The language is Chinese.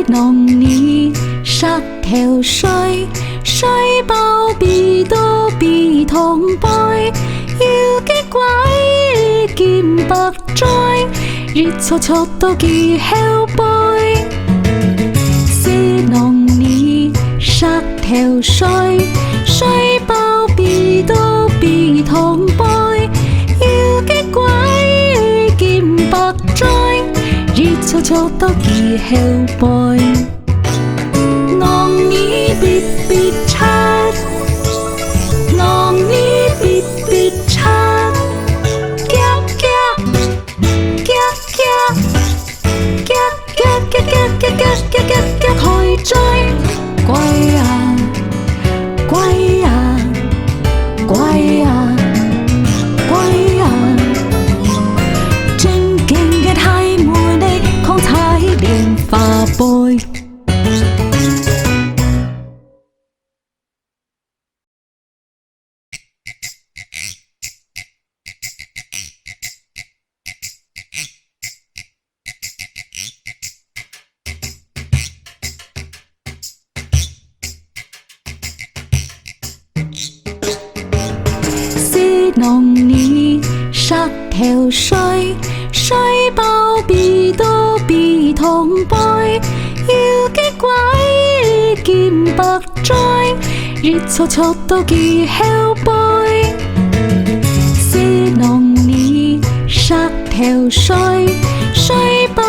農年塞條水，水包鼻到鼻痛背，要激鬼見白災，熱錯錯到記後背。是農年塞條水，水包鼻到鼻痛背，要激鬼見白災，熱錯錯到記後背。農年別別七，農年別別七，夾夾夾夾夾夾夾夾夾夾夾夾開追，龜啊龜啊龜啊龜啊，正經嘅太妹你狂踩蓮花杯。農年塞條水，水包鼻到鼻痛背，要激鬼見白災，熱錯錯到記後背。是農年塞條水，水包